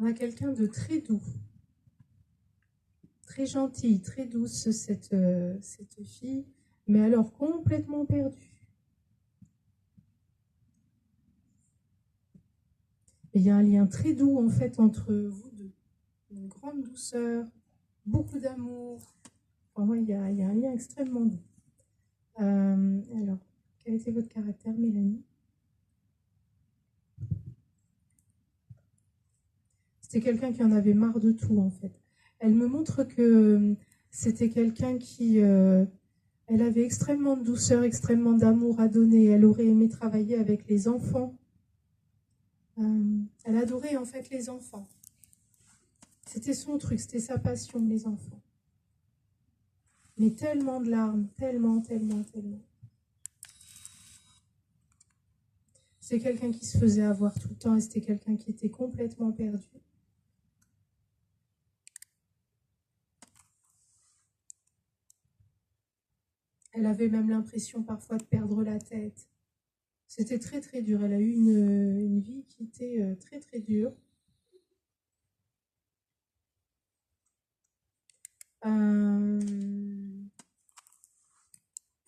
On a quelqu'un de très doux, très gentille, très douce, cette fille, mais alors complètement perdue. Et il y a un lien très doux en fait entre vous deux, une grande douceur, beaucoup d'amour. Pour moi, il y a un lien extrêmement doux. Alors, quel était votre caractère, Mélanie? C'était quelqu'un qui en avait marre de tout, en fait. Elle me montre que c'était quelqu'un qui... elle avait extrêmement de douceur, extrêmement d'amour à donner. Elle aurait aimé travailler avec les enfants. Elle adorait, en fait, les enfants. C'était son truc, c'était sa passion, les enfants. Mais tellement de larmes, tellement. C'est quelqu'un qui se faisait avoir tout le temps et c'était quelqu'un qui était complètement perdu. Elle avait même l'impression parfois de perdre la tête. C'était très très dur. Elle a eu une vie qui était très très dure.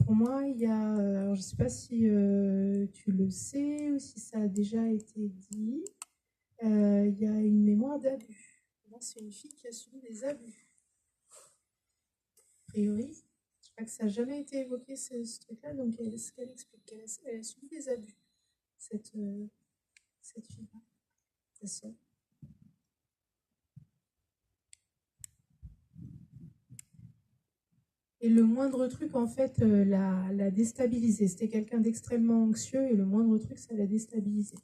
Pour moi, il y a, alors je ne sais pas si tu le sais ou si ça a déjà été dit, il y a une mémoire d'abus. C'est une fille qui a subi des abus. A priori, je crois que ça n'a jamais été évoqué ce truc-là, donc ce qu'elle explique, elle a subi des abus, cette fille-là, sa sœur. Et le moindre truc, en fait, l'a déstabilisée. C'était quelqu'un d'extrêmement anxieux et le moindre truc, ça l'a déstabilisée.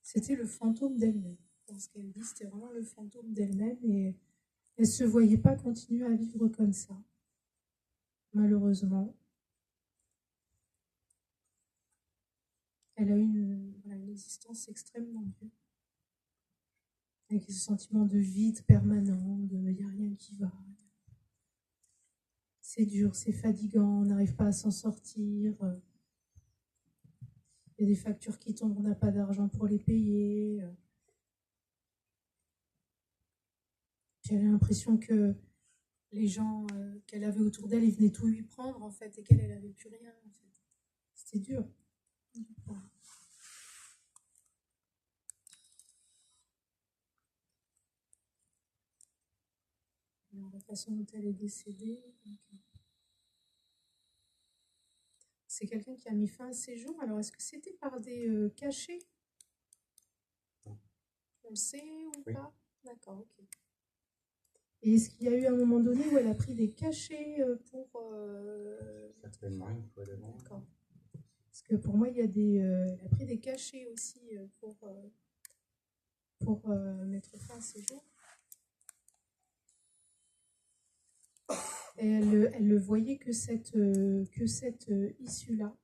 C'était le fantôme d'elle-même. Dans ce qu'elle dit, c'était vraiment le fantôme d'elle-même et elle ne se voyait pas continuer à vivre comme ça. Malheureusement. Elle a eu une existence extrêmement dure. Avec ce sentiment de vide permanent, de il n'y a rien qui va. C'est dur, c'est fatigant, on n'arrive pas à s'en sortir. Il y a des factures qui tombent, on n'a pas d'argent pour les payer. Puis elle a l'impression que les gens qu'elle avait autour d'elle, ils venaient tout lui prendre en fait, et qu'elle n'avait plus rien en fait. C'était dur. Alors, la façon dont elle est décédée, c'est quelqu'un qui a mis fin à ses jours. Alors, est-ce que c'était par des cachets? On le sait ou pas? D'accord, ok. Et est-ce qu'il y a eu un moment donné où elle a pris des cachets pour... Certainement, une fois devant. D'accord. Parce que pour moi, il y a elle a pris des cachets aussi pour mettre fin à ses jours. Et elle ne voyait que cette issue-là.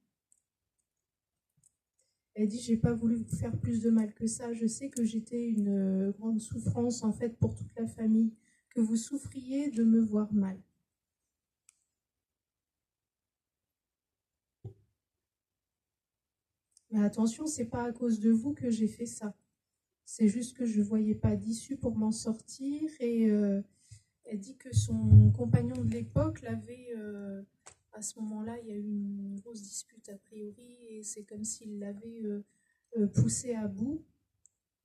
Elle dit, j'ai pas voulu vous faire plus de mal que ça. Je sais que j'étais une grande souffrance en fait pour toute la famille, que vous souffriez de me voir mal. Mais attention, c'est pas à cause de vous que j'ai fait ça. C'est juste que je voyais pas d'issue pour m'en sortir et elle dit que son compagnon de l'époque l'avait, à ce moment-là, il y a eu une grosse dispute a priori et c'est comme s'il l'avait poussée à bout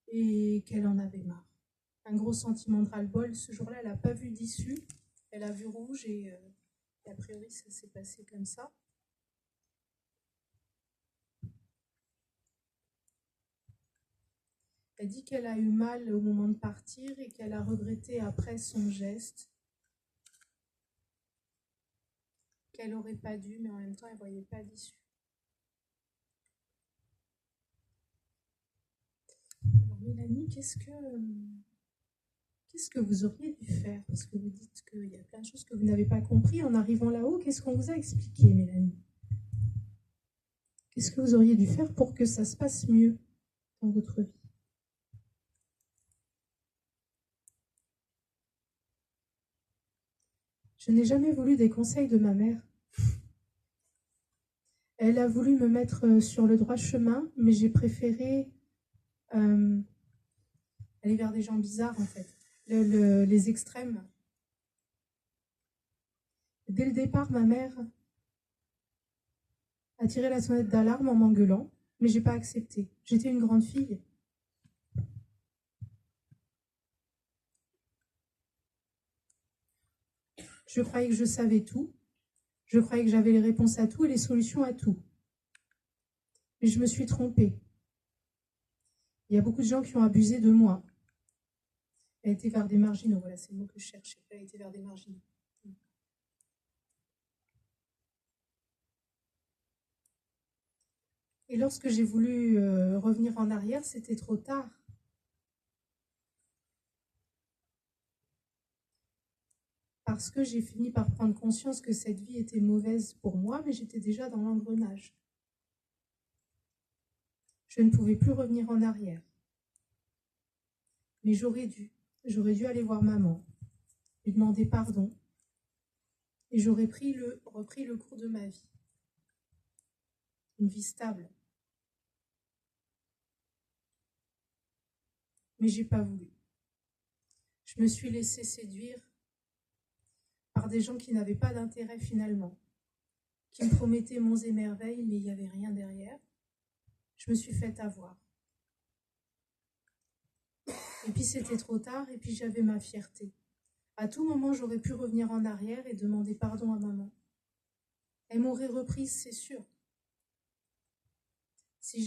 et qu'elle en avait marre. Un gros sentiment de ras-le-bol. Ce jour-là, elle n'a pas vu d'issue, elle a vu rouge et a priori, ça s'est passé comme ça. Elle dit qu'elle a eu mal au moment de partir et qu'elle a regretté après son geste. Qu'elle n'aurait pas dû, mais en même temps, elle ne voyait pas d'issue. Alors, Mélanie, qu'est-ce que vous auriez dû faire? Parce que vous dites qu'il y a plein de choses que vous n'avez pas compris en arrivant là-haut. Qu'est-ce qu'on vous a expliqué, Mélanie? Qu'est-ce que vous auriez dû faire pour que ça se passe mieux dans votre vie? Je n'ai jamais voulu des conseils de ma mère. Elle a voulu me mettre sur le droit chemin, mais j'ai préféré aller vers des gens bizarres, en fait. Les extrêmes. Dès le départ, ma mère a tiré la sonnette d'alarme en m'engueulant, mais j'ai pas accepté. J'étais une grande fille. Je croyais que je savais tout. Je croyais que j'avais les réponses à tout et les solutions à tout. Mais je me suis trompée. Il y a beaucoup de gens qui ont abusé de moi. Elle a été vers des marginaux, voilà, c'est le mot que je cherchais. Elle a été vers des marginaux. Et lorsque j'ai voulu revenir en arrière, c'était trop tard. Parce que j'ai fini par prendre conscience que cette vie était mauvaise pour moi, mais j'étais déjà dans l'engrenage. Je ne pouvais plus revenir en arrière. Mais j'aurais dû aller voir maman, lui demander pardon, et j'aurais repris le cours de ma vie. Une vie stable. Mais j'ai pas voulu. Je me suis laissée séduire par des gens qui n'avaient pas d'intérêt finalement, qui me promettaient monts et merveilles, mais il n'y avait rien derrière. Je me suis faite avoir. Et puis c'était trop tard, et puis j'avais ma fierté. À tout moment, j'aurais pu revenir en arrière et demander pardon à maman. Elle m'aurait reprise, c'est sûr. Si